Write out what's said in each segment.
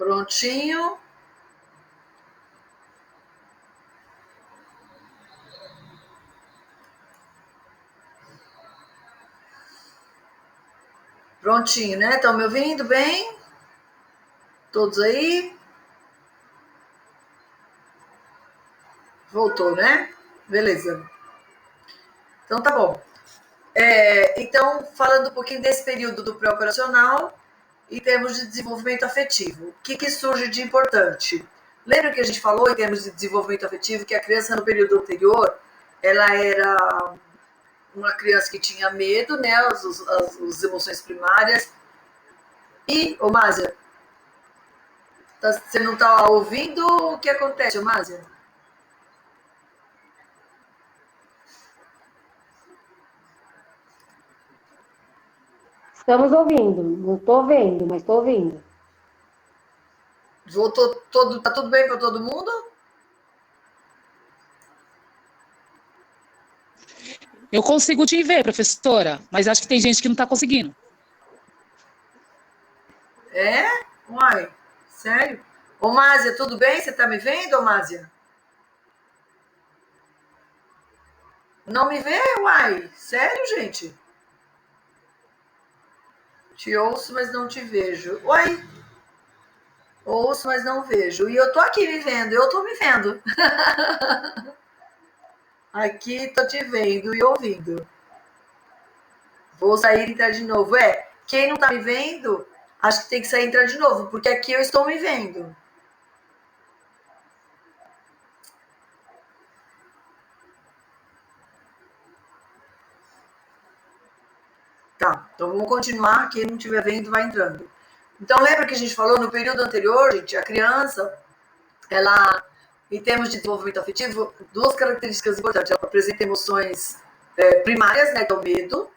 Prontinho. Prontinho, né? Estão me ouvindo bem? Todos aí? Voltou, né? Beleza. Então tá bom. Então, falando um pouquinho desse período do pré-operacional, em termos de desenvolvimento afetivo, o que surge de importante? Lembra que a gente falou em termos de desenvolvimento afetivo que a criança no período anterior, ela era uma criança que tinha medo, né, as emoções primárias. E, ô Másia, você não está ouvindo o que acontece, ô Másia? Estamos ouvindo. Não estou vendo, mas estou ouvindo. Tá tudo bem para todo mundo? Eu consigo te ver, professora, mas acho que tem gente que não está conseguindo. É? Uai, sério? Ô Másia, tudo bem? Você está me vendo, ô Másia? Não me vê? Uai, sério, gente? Te ouço, mas não te vejo. Uai, ouço, mas não vejo. E eu tô aqui me vendo, eu tô me vendo. Aqui tô te vendo e ouvindo. Vou sair e entrar de novo. Quem não tá me vendo, acho que tem que sair e entrar de novo, porque aqui eu estou me vendo. Tá, então vamos continuar. Quem não estiver vendo, vai entrando. Então, lembra que a gente falou no período anterior, gente, a criança, ela, em termos de desenvolvimento afetivo, duas características importantes. Ela apresenta emoções primárias, né, que é o medo,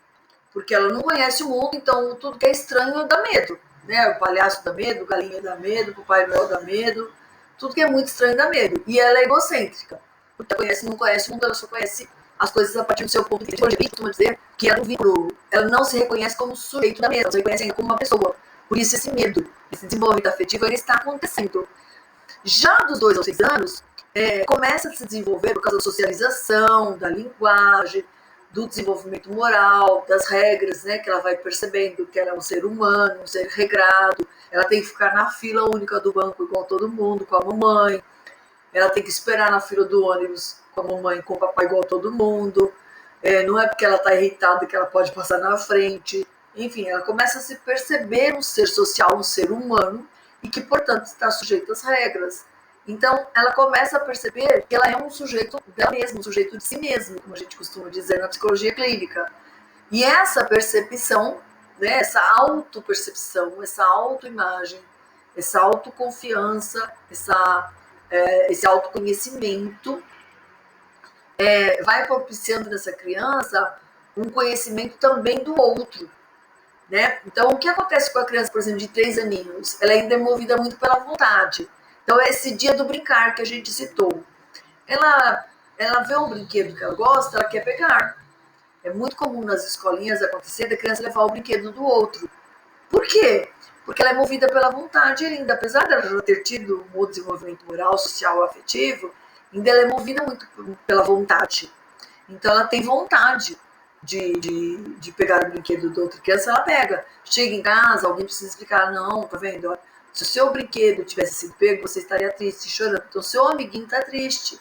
porque ela não conhece o mundo, então tudo que é estranho dá medo, né? O palhaço dá medo, o galinha dá medo, o Papai Noel dá medo, tudo que é muito estranho dá medo. E ela é egocêntrica, porque ela não conhece o mundo, ela só conhece as coisas a partir do seu ponto de vista. A gente costuma dizer que ela não se reconhece como sujeito da mesa, ela se reconhece ainda como uma pessoa. Por isso esse medo, esse desenvolvimento afetivo, ele está acontecendo. Já dos 2 aos 6 anos, começa a se desenvolver por causa da socialização, da linguagem, do desenvolvimento moral, das regras, né, que ela vai percebendo que ela é um ser humano, um ser regrado, ela tem que ficar na fila única do banco igual todo mundo, com a mamãe, ela tem que esperar na fila do ônibus com a mamãe, com o papai igual todo mundo, não é porque ela está irritada que ela pode passar na frente, enfim, ela começa a se perceber um ser social, um ser humano, e que, portanto, está sujeito às regras. Então, ela começa a perceber que ela é um sujeito dela mesma, um sujeito de si mesma, como a gente costuma dizer na psicologia clínica. E essa percepção, né, essa autopercepção, essa autoimagem, essa autoconfiança, esse autoconhecimento, vai propiciando nessa criança um conhecimento também do outro. Né? Então, o que acontece com a criança, por exemplo, de 3 aninhos? Ela ainda é movida muito pela vontade. Então, é esse dia do brincar que a gente citou. Ela vê um brinquedo que ela gosta, ela quer pegar. É muito comum nas escolinhas acontecer da criança levar o brinquedo do outro. Por quê? Porque ela é movida pela vontade ainda. Apesar dela já ter tido um desenvolvimento moral, social, afetivo, ainda ela é movida muito pela vontade. Então, ela tem vontade de pegar o brinquedo da outra criança, ela pega. Chega em casa, alguém precisa explicar, não, tá vendo? Se o seu brinquedo tivesse sido pego, você estaria triste, chorando. Então, o seu amiguinho tá triste.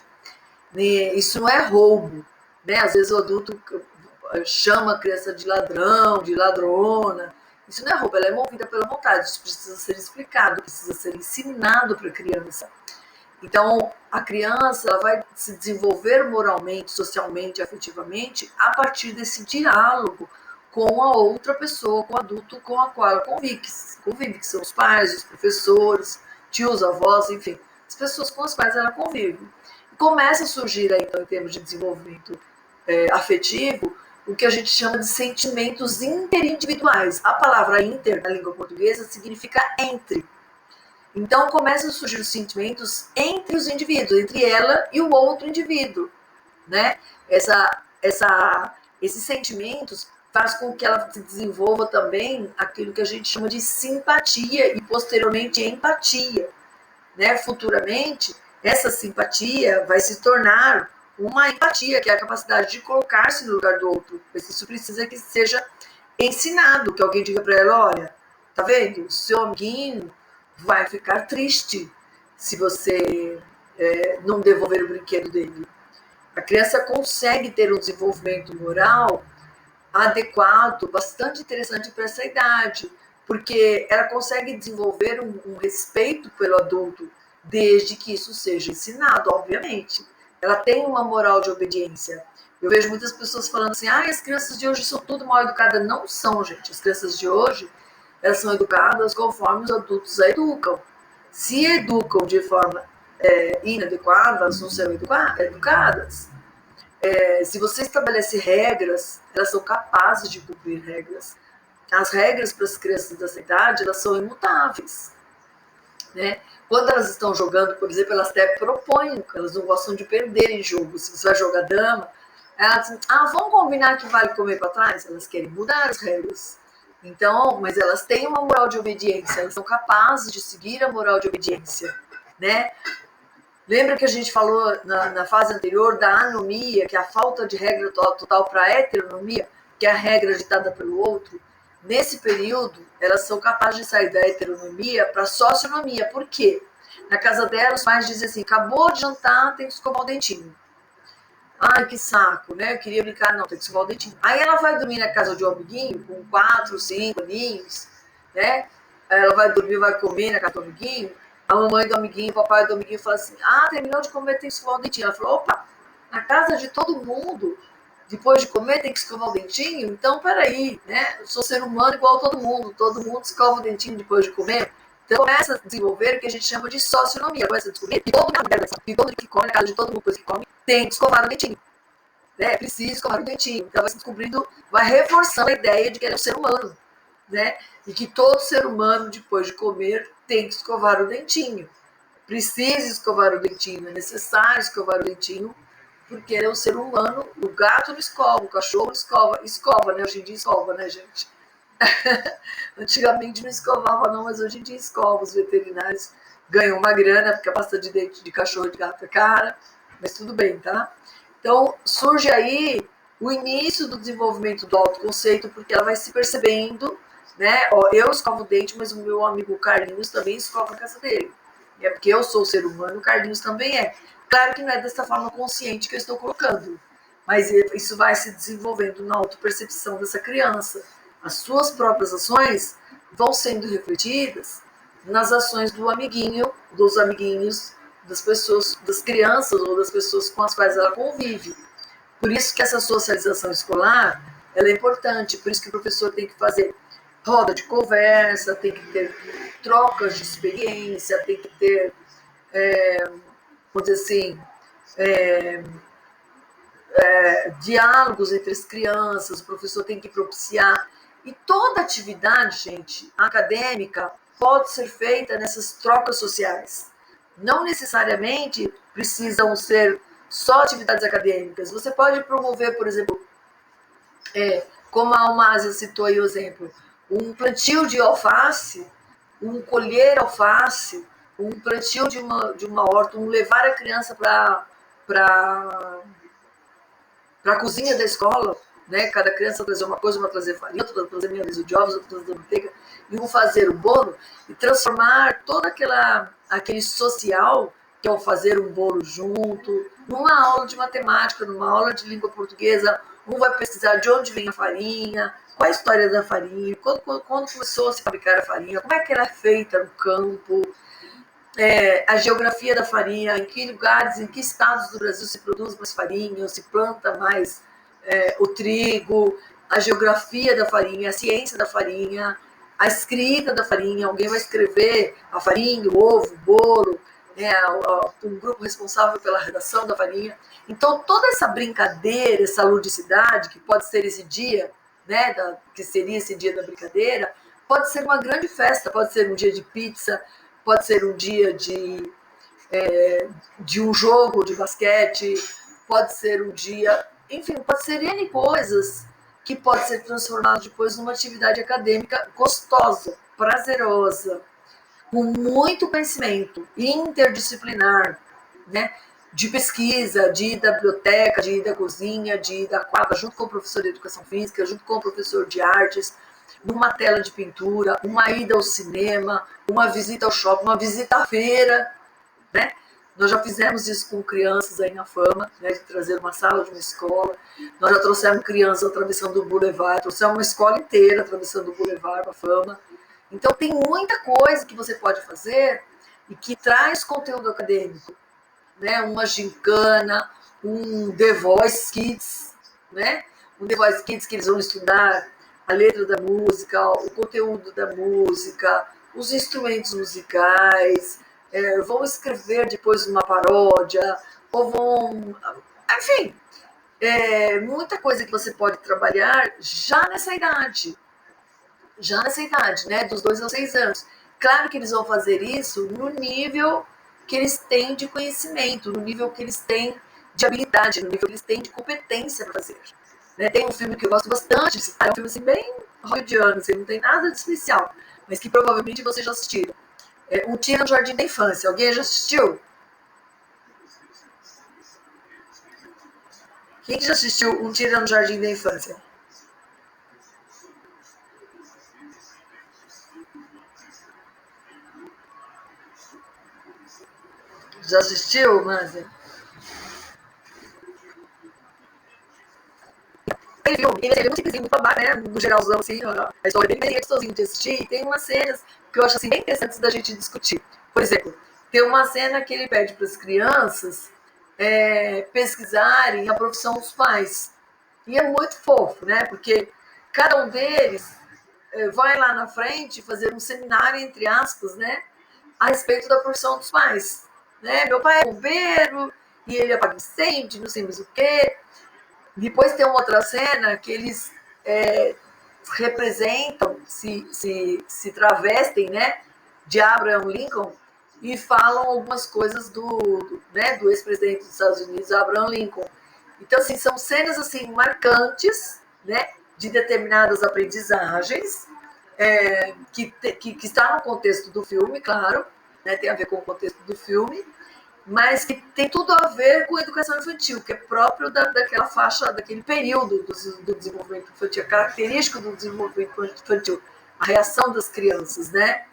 Isso não é roubo. Né? Às vezes o adulto chama a criança de ladrão, de ladrona. Isso não é roubo, ela é movida pela vontade. Isso precisa ser explicado, precisa ser ensinado para a criança. Então, a criança ela vai se desenvolver moralmente, socialmente, afetivamente, a partir desse diálogo com a outra pessoa, com o adulto com a qual ela convive, que são os pais, os professores, tios, avós, enfim, as pessoas com as quais ela convive. E começa a surgir, aí, então, em termos de desenvolvimento afetivo, o que a gente chama de sentimentos interindividuais. A palavra inter, na língua portuguesa, significa entre. Então, começam a surgir os sentimentos entre os indivíduos, entre ela e o outro indivíduo, né? Esses sentimentos faz com que ela se desenvolva também aquilo que a gente chama de simpatia e posteriormente empatia, né? Futuramente, essa simpatia vai se tornar uma empatia, que é a capacidade de colocar-se no lugar do outro. Mas isso precisa que seja ensinado, que alguém diga para ela, olha, tá vendo? O seu amiguinho vai ficar triste se você não devolver o brinquedo dele. A criança consegue ter um desenvolvimento moral adequado, bastante interessante para essa idade, porque ela consegue desenvolver um respeito pelo adulto, desde que isso seja ensinado, obviamente. Ela tem uma moral de obediência. Eu vejo muitas pessoas falando assim, as crianças de hoje são tudo mal educadas. Não são, gente. As crianças de hoje, elas são educadas conforme os adultos a educam. Se educam de forma inadequada, elas não serão educadas. Se você estabelece regras, elas são capazes de cumprir regras. As regras para as crianças dessa idade, elas são imutáveis, né? Quando elas estão jogando, por exemplo, elas até propõem, elas não gostam de perder em jogo. Se você vai jogar dama, elas dizem, vamos combinar que vale comer para trás? Elas querem mudar as regras. Então, mas elas têm uma moral de obediência, elas são capazes de seguir a moral de obediência, né? Lembra que a gente falou na fase anterior da anomia, que é a falta de regra total para a heteronomia, que é a regra ditada pelo outro? Nesse período, elas são capazes de sair da heteronomia para a socionomia. Por quê? Na casa delas, os pais dizem assim, acabou de jantar, tem que escovar o dentinho. Ai, que saco, né? Eu queria brincar, não, tem que escovar o dentinho. Aí ela vai dormir na casa de um amiguinho, com 4, 5 aninhos, né? Aí ela vai dormir, vai comer na casa do amiguinho. A mamãe do amiguinho, o papai do amiguinho fala assim, terminou de comer, tem que escovar o dentinho. Ela falou, opa, na casa de todo mundo, depois de comer tem que escovar o dentinho? Então, peraí, né? Eu sou ser humano igual a todo mundo escova o dentinho depois de comer. Então, começa a desenvolver o que a gente chama de socionomia. Começa a descobrir que todo mundo que come, na casa de todo mundo depois que come, tem que escovar o dentinho. Né? Precisa escovar o dentinho. Então, vai se descobrindo, vai reforçando a ideia de que ele é um ser humano, né? E que todo ser humano, depois de comer, tem que escovar o dentinho. Precisa escovar o dentinho, é necessário escovar o dentinho, porque ele é um ser humano. O gato não escova, o cachorro não escova, né? Hoje em dia escova, né, gente? Antigamente não escovava não, mas hoje em dia escova. Os veterinários ganham uma grana, porque a pasta de dente de cachorro e de gato é cara, mas tudo bem, tá? Então, surge aí o início do desenvolvimento do autoconceito, porque ela vai se percebendo, né? Eu escovo o dente, mas o meu amigo Carlinhos também escova a casa dele. É porque eu sou ser humano, o Carlinhos também é. Claro que não é dessa forma consciente que eu estou colocando, mas isso vai se desenvolvendo na autopercepção dessa criança. As suas próprias ações vão sendo refletidas nas ações do amiguinho, dos amiguinhos, das pessoas, das crianças ou das pessoas com as quais ela convive. Por isso que essa socialização escolar, ela é importante, por isso que o professor tem que fazer roda de conversa, tem que ter trocas de experiência, tem que ter, vamos dizer assim, diálogos entre as crianças, o professor tem que propiciar. E toda atividade, gente, acadêmica, pode ser feita nessas trocas sociais. Não necessariamente precisam ser só atividades acadêmicas. Você pode promover, por exemplo, como a Almásia citou aí o exemplo, um plantio de alface, um colher alface, um plantio de uma horta, um levar a criança para a cozinha da escola, né? Cada criança trazer uma coisa, uma trazer farinha, outra trazer milanesa de ovos, outra trazer manteiga, e um fazer o bolo, e transformar todo aquele social, que é o fazer um bolo junto, numa aula de matemática, numa aula de língua portuguesa. Um vai pesquisar de onde vem a farinha, qual a história da farinha, quando começou a se fabricar a farinha, como é que ela é feita no campo, a geografia da farinha, em que lugares, em que estados do Brasil se produz mais farinha, ou se planta mais o trigo, a geografia da farinha, a ciência da farinha, a escrita da farinha. Alguém vai escrever a farinha, o ovo, o bolo, um grupo responsável pela redação da farinha. Então, toda essa brincadeira, essa ludicidade, que pode ser esse dia, né, que seria esse dia da brincadeira, pode ser uma grande festa, pode ser um dia de pizza, pode ser um dia de um jogo de basquete, pode ser um dia, enfim, pode ser N coisas que pode ser transformado depois numa atividade acadêmica gostosa, prazerosa, com muito conhecimento interdisciplinar, né? De pesquisa, de ir da biblioteca, de ir da cozinha, de ir da quadra, junto com o professor de educação física, junto com o professor de artes, numa tela de pintura, uma ida ao cinema, uma visita ao shopping, uma visita à feira, né? Nós já fizemos isso com crianças aí na Fama, né, de trazer uma sala de uma escola. Nós já trouxemos crianças atravessando o Boulevard, trouxemos uma escola inteira atravessando o Boulevard para a Fama. Então, tem muita coisa que você pode fazer e que traz conteúdo acadêmico, né? Uma gincana, um The Voice Kids, né? Um The Voice Kids que eles vão estudar a letra da música, o conteúdo da música, os instrumentos musicais, vão escrever depois uma paródia, ou vão... Enfim, muita coisa que você pode trabalhar já nessa idade, né, dos 2 aos 6 anos. Claro que eles vão fazer isso no nível que eles têm de conhecimento, no nível que eles têm de habilidade, no nível que eles têm de competência para fazer. Né? Tem um filme que eu gosto bastante de citar, é um filme assim, bem hollywoodiano, assim, não tem nada de especial, mas que provavelmente vocês já assistiram. Um Tira no Jardim da Infância. Alguém já assistiu? Quem já assistiu Um Tira no Jardim da Infância? Já assistiu, Manzi? Tem filme, ele é muito simplesinho, muito babaca, né? No geralzão, assim, a história dele é bem gostosinho de assistir. E tem umas cenas que eu acho assim, bem interessantes da gente discutir. Por exemplo, tem uma cena que ele pede para as crianças pesquisarem a profissão dos pais. E é muito fofo, né? Porque cada um deles vai lá na frente fazer um seminário, entre aspas, né? A respeito da profissão dos pais. Né? Meu pai é bombeiro e ele apaga incêndio, não sei mais o quê. Depois tem uma outra cena que eles representam, se travestem, né, de Abraham Lincoln e falam algumas coisas né, do ex-presidente dos Estados Unidos, Abraham Lincoln. Então, assim, são cenas assim, marcantes, né, de determinadas aprendizagens, que está no contexto do filme, claro, né, tem a ver com o contexto do filme, mas que tem tudo a ver com a educação infantil, que é próprio daquela faixa, daquele período do desenvolvimento infantil, característico do desenvolvimento infantil, a reação das crianças, né?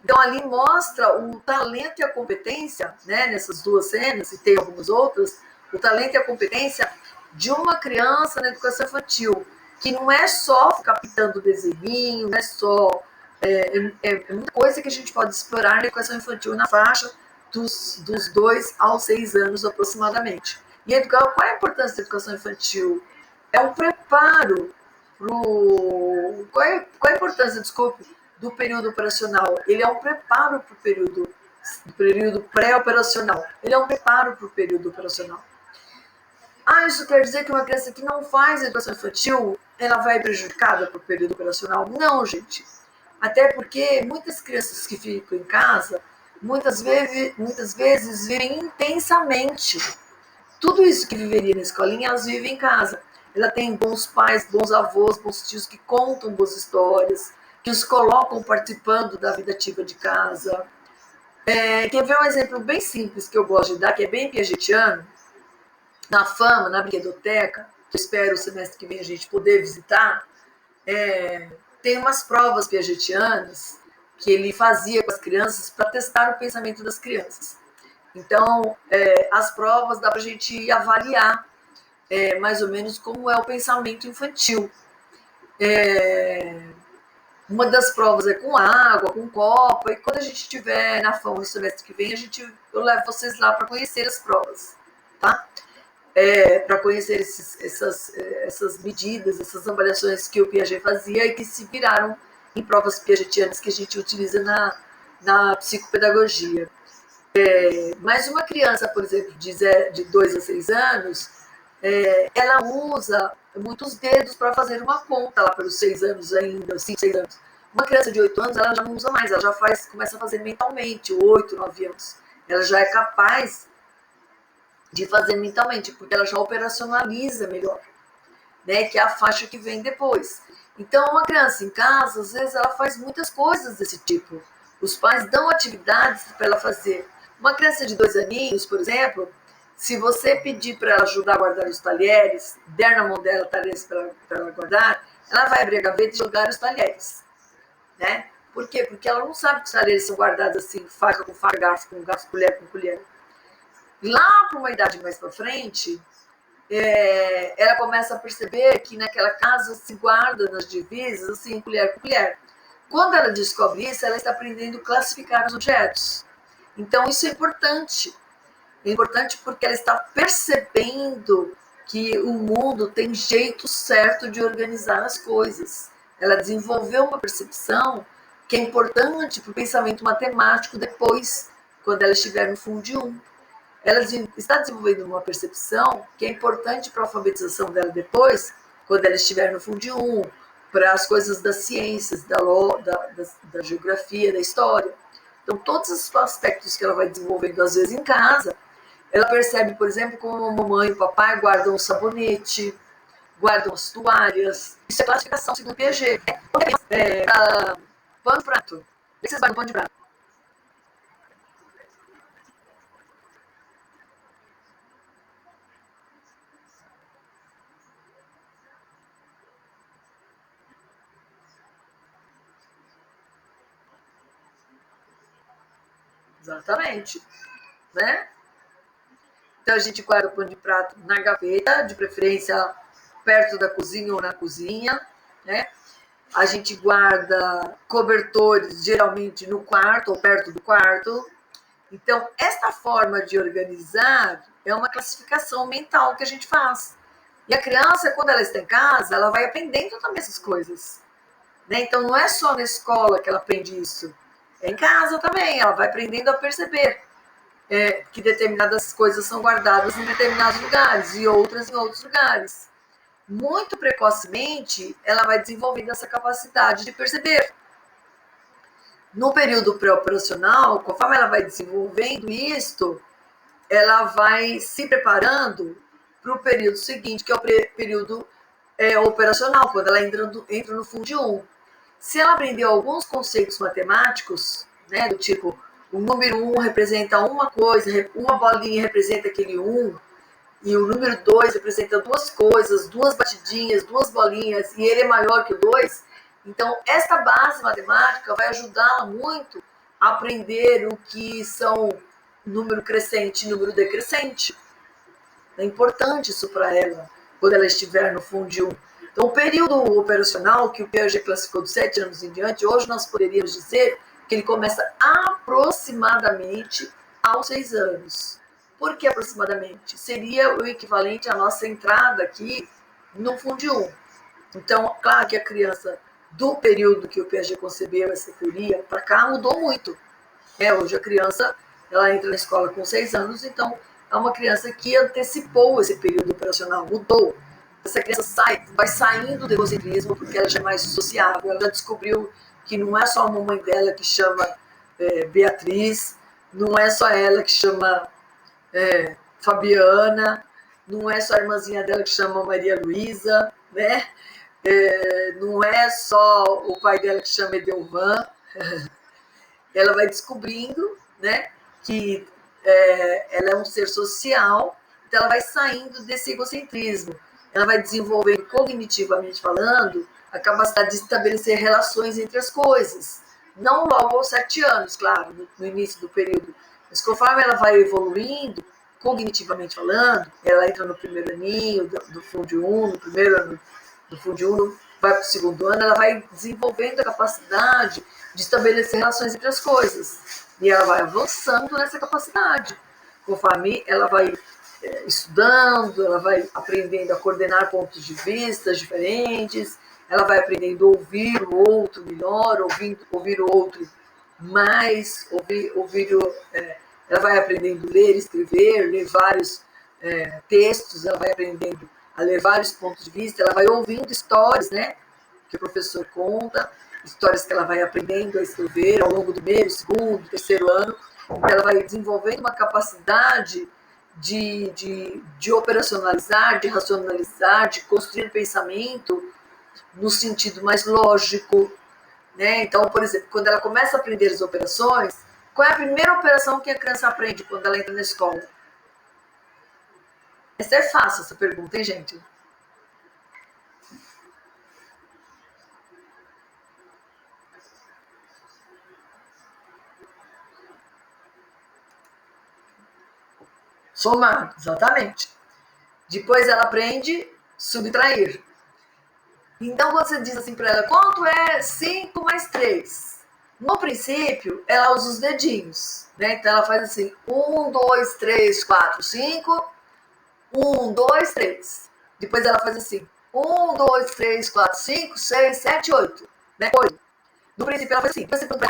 Então, ali mostra o talento e a competência, né, nessas duas cenas, e tem algumas outras, o talento e a competência de uma criança na educação infantil, que não é só ficar pintando desenho, não é só... É muita coisa que a gente pode explorar na educação infantil na faixa dos 2 aos 6 anos aproximadamente. E qual é a importância da educação infantil? É um preparo pro... Qual é a importância, desculpe, do período operacional? Ele é um preparo para o período pré-operacional. Ele é um preparo para o período operacional. Isso quer dizer que uma criança que não faz educação infantil, ela vai prejudicada para o período operacional? Não, gente. Até porque muitas crianças que ficam em casa, muitas vezes vivem intensamente. Tudo isso que viveria na escolinha, elas vivem em casa. Ela tem bons pais, bons avós, bons tios que contam boas histórias, que os colocam participando da vida ativa de casa. Quer ver um exemplo bem simples que eu gosto de dar, que é bem piagetiano? Na Fama, na Brinquedoteca, que eu espero o semestre que vem a gente poder visitar, tem umas provas piagetianas que ele fazia com as crianças para testar o pensamento das crianças. Então, as provas dá para a gente avaliar mais ou menos como é o pensamento infantil. Uma das provas é com água, com copo, e quando a gente estiver na FAM no semestre que vem, eu levo vocês lá para conhecer as provas, tá? Para conhecer essas medidas, essas avaliações que o Piaget fazia e que se viraram em provas piagetianas que a gente utiliza na psicopedagogia. Mas uma criança, por exemplo, de 2 a 6 anos, ela usa muitos dedos para fazer uma conta lá pelos 6 anos ainda, 5, 6 anos. Uma criança de 8 anos, ela já não usa mais, ela já começa a fazer mentalmente, 8, 9 anos. Ela já é capaz de fazer mentalmente, porque ela já operacionaliza melhor. né, que é a faixa que vem depois. Então, uma criança em casa, às vezes, ela faz muitas coisas desse tipo. Os pais dão atividades para ela fazer. Uma criança de 2 aninhos, por exemplo, se você pedir para ela ajudar a guardar os talheres, der na mão dela talheres para ela guardar, ela vai abrir a gaveta e jogar os talheres, né? Por quê? Porque ela não sabe que os talheres são guardados assim, faca com faca, garfo com garfo, colher com colher. Lá para uma idade mais para frente, ela começa a perceber que naquela casa se guarda nas divisas, assim, colher com colher. Quando ela descobre isso, ela está aprendendo a classificar os objetos. Então, isso é importante. É importante porque ela está percebendo que o mundo tem jeito certo de organizar as coisas. Ela desenvolveu uma percepção que é importante para o pensamento matemático depois, quando ela estiver no Fundo 1. Ela está desenvolvendo uma percepção que é importante para a alfabetização dela depois, quando ela estiver no Fundo 1, para as coisas das ciências, da geografia, da história. Então, todos os aspectos que ela vai desenvolvendo, às vezes, em casa, ela percebe, por exemplo, como a mamãe e o papai guardam o sabonete, guardam as toalhas. Isso é classificação segundo o Piaget. Pano de prato. Vocês guardam pano de prato? Exatamente, né? Então a gente guarda o pano de prato na gaveta, de preferência perto da cozinha ou na cozinha, né? A gente guarda cobertores geralmente no quarto ou perto do quarto. Então, esta forma de organizar é uma classificação mental que a gente faz. E a criança, quando ela está em casa, ela vai aprendendo também essas coisas, né? Então, não é só na escola que ela aprende isso. É em casa também, ela vai aprendendo a perceber que determinadas coisas são guardadas em determinados lugares e outras em outros lugares. Muito precocemente, ela vai desenvolvendo essa capacidade de perceber. No período pré-operacional, conforme ela vai desenvolvendo isto, ela vai se preparando para o período seguinte, que é o período operacional, quando ela entra no Fundo 1. Se ela aprendeu alguns conceitos matemáticos, né, do tipo, o número 1 representa uma coisa, uma bolinha representa aquele 1, e o número 2 representa duas coisas, duas batidinhas, duas bolinhas, e ele é maior que o 2. Então, essa base matemática vai ajudá-la muito a aprender o que são número crescente e número decrescente. É importante isso para ela, quando ela estiver no Fundo 1. Então, o período operacional, que o Piaget classificou de 7 anos em diante, hoje nós poderíamos dizer que ele começa aproximadamente aos 6 anos. Por que aproximadamente? Seria o equivalente à nossa entrada aqui no Fundo 1. Então, claro que a criança, do período que o Piaget concebeu essa teoria para cá, mudou muito. Hoje a criança, ela entra na escola com 6 anos, então é uma criança que antecipou esse período operacional, mudou. Essa criança vai saindo do egocentrismo porque ela já é mais sociável, ela já descobriu que não é só a mamãe dela que chama Beatriz, não é só ela que chama Fabiana, não é só a irmãzinha dela que chama Maria Luísa, né? Não é só o pai dela que chama Edelvan. Ela vai descobrindo, né, que ela é um ser social, então ela vai saindo desse egocentrismo. Ela vai desenvolvendo, cognitivamente falando, a capacidade de estabelecer relações entre as coisas. Não logo aos 7 anos, claro, no início do período. Mas conforme ela vai evoluindo, cognitivamente falando, ela entra no primeiro aninho do Fundo 1, no primeiro ano do Fundo 1, vai para o segundo ano, ela vai desenvolvendo a capacidade de estabelecer relações entre as coisas. E ela vai avançando nessa capacidade. Conforme ela vai estudando, ela vai aprendendo a coordenar pontos de vista diferentes, ela vai aprendendo a ouvir o outro melhor, ouvir o outro mais, ela vai aprendendo a ler, escrever, ler vários textos, ela vai aprendendo a ler vários pontos de vista, ela vai ouvindo histórias, né, que o professor conta, histórias que ela vai aprendendo a escrever ao longo do primeiro, segundo, terceiro ano. Então, ela vai desenvolvendo uma capacidade de operacionalizar, de racionalizar, de construir pensamento no sentido mais lógico, né? Então, por exemplo, quando ela começa a aprender as operações, qual é a primeira operação que a criança aprende quando ela entra na escola? Essa é fácil, essa pergunta, hein, gente? Somar, exatamente. Depois ela aprende subtrair. Então, quando você diz assim para ela, quanto é 5 mais 3? No princípio, ela usa os dedinhos, né? Então, ela faz assim, 1, 2, 3, 4, 5, 1, 2, 3. Depois ela faz assim, 1, 2, 3, 4, 5, 6, 7, 8. Né? 8. No princípio, ela faz assim, você pergunta,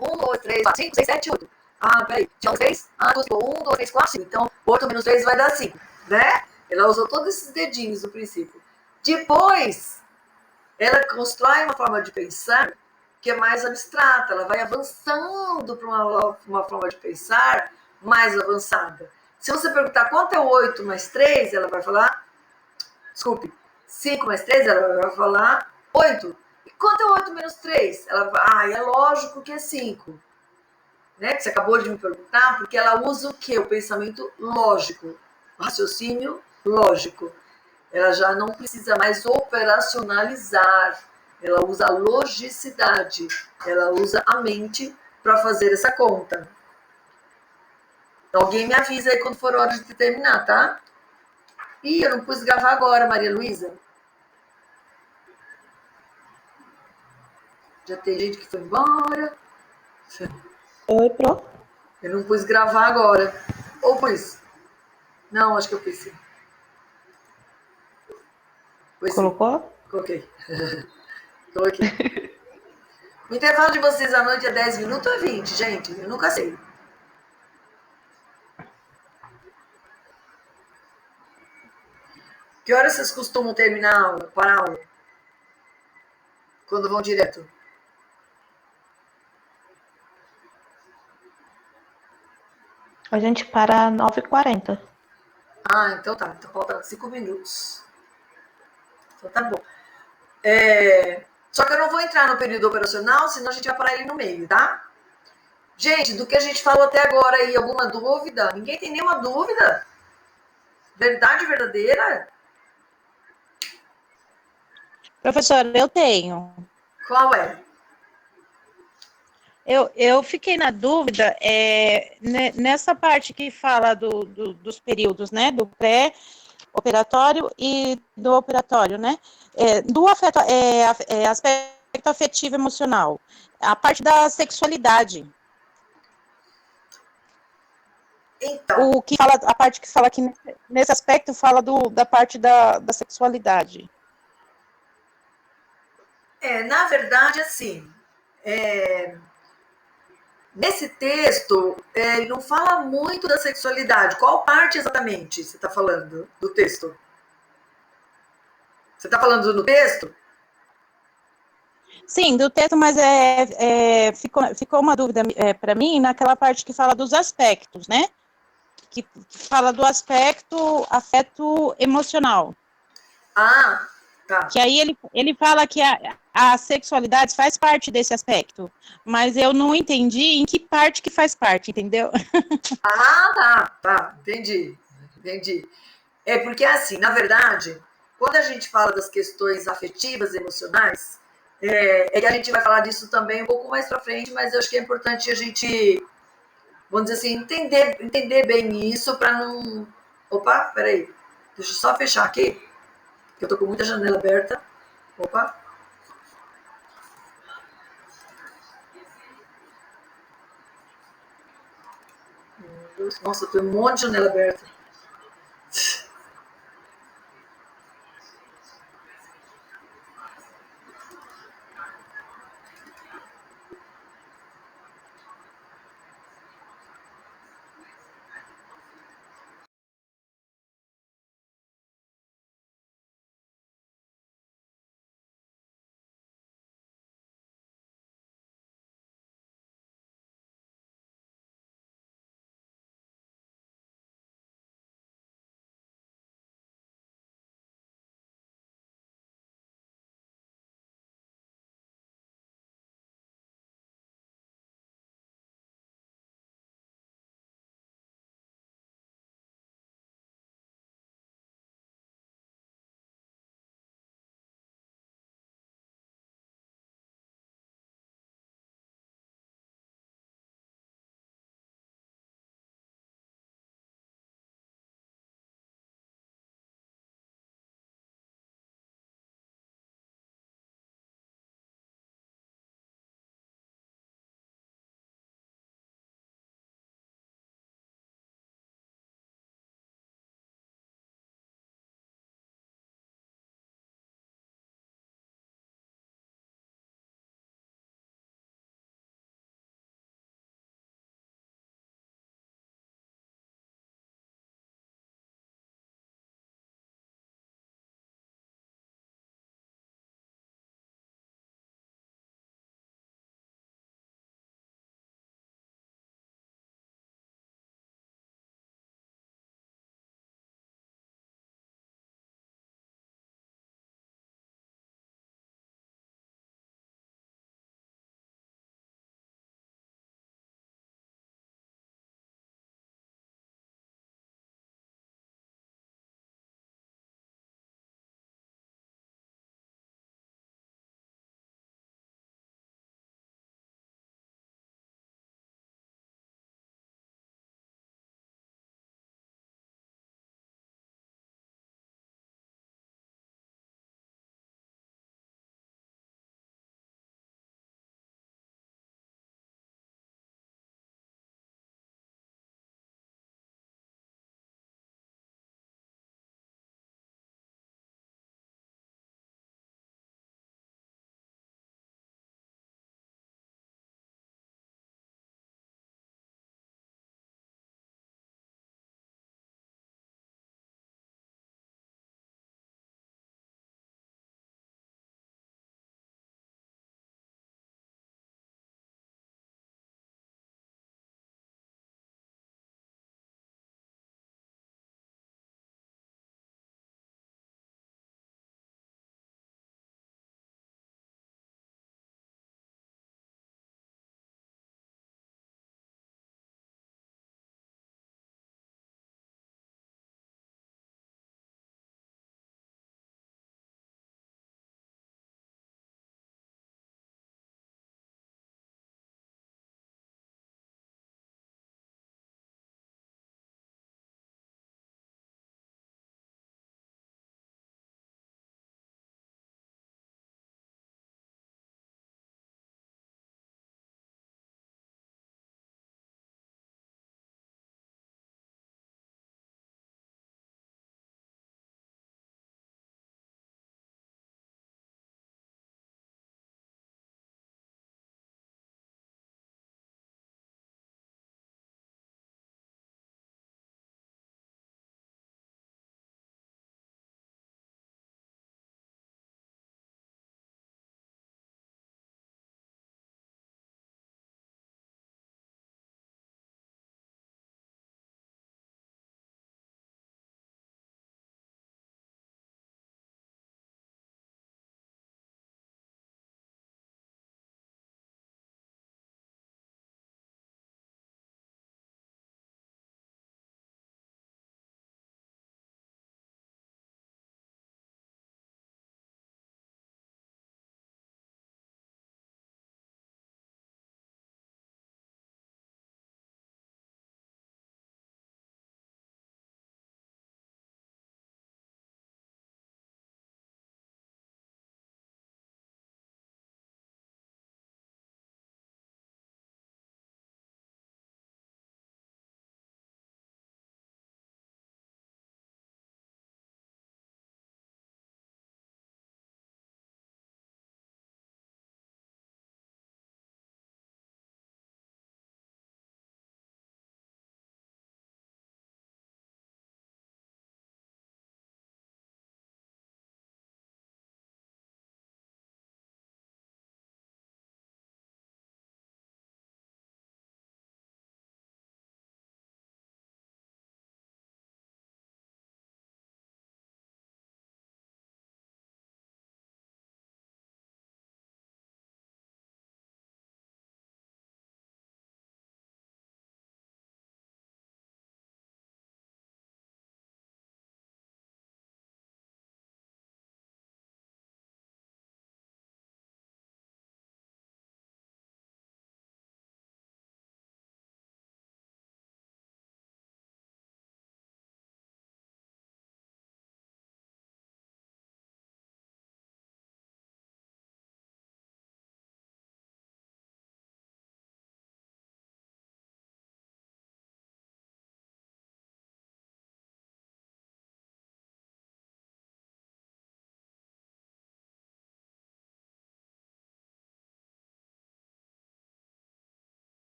1, 2, 3, 4, 5, 6, 7, 8. Ah, peraí, tinha 3? Ah, 1, 2, 3, 4, 5. Então, 8 menos 3 vai dar 5, né? Ela usou todos esses dedinhos no princípio. Depois, ela constrói uma forma de pensar que é mais abstrata, ela vai avançando para uma forma de pensar mais avançada. Se você perguntar quanto é 8 mais 3, ela vai falar, desculpe, 5 mais 3, ela vai falar 8. E quanto é 8 menos 3? Ela vai, é lógico que é 5. Né? Que você acabou de me perguntar, porque ela usa o quê? O pensamento lógico, o raciocínio lógico. Ela já não precisa mais operacionalizar, ela usa a logicidade, ela usa a mente para fazer essa conta. Alguém me avisa aí quando for hora de terminar, tá? Ih, eu não pus gravar agora, Maria Luísa. Já tem gente que foi embora. Oi, Pro. Eu não pus gravar agora. Ou pus? Não, acho que eu pus sim. Pus sim. Colocou? Coloquei. Coloquei. O intervalo de vocês à noite é 10 minutos ou é 20, gente? Eu nunca sei. Que horas vocês costumam terminar a aula, para a aula? Quando vão direto? A gente para 9h40. Ah, então tá. Então falta 5 minutos. Então tá bom. Só que eu não vou entrar no período operacional, senão a gente vai parar ele no meio, tá? Gente, do que a gente falou até agora aí, alguma dúvida? Ninguém tem nenhuma dúvida? Verdade verdadeira? Professora, eu tenho. Qual é? Eu fiquei na dúvida nessa parte que fala dos períodos, né? Do pré-operatório e do operatório, né? Do aspecto afetivo emocional. A parte da sexualidade. Então, A parte que fala que nesse aspecto fala da parte da sexualidade. na verdade, assim, nesse texto, ele não fala muito da sexualidade. Qual parte exatamente você está falando do texto? Você está falando no texto? Sim, do texto, mas ficou uma dúvida para mim naquela parte que fala dos aspectos, né? Que fala do aspecto afeto emocional. Ah, tá. Que aí ele fala que a sexualidade faz parte desse aspecto, mas eu não entendi em que parte que faz parte, entendeu? Ah, tá. Entendi. Entendi. É porque, assim, na verdade, quando a gente fala das questões afetivas, emocionais, que a gente vai falar disso também um pouco mais para frente, mas eu acho que é importante a gente, vamos dizer assim, entender bem isso para não. Opa, peraí. Deixa eu só fechar aqui, que eu tô com muita janela aberta. Opa. Nossa, tem um monte de janela aberta.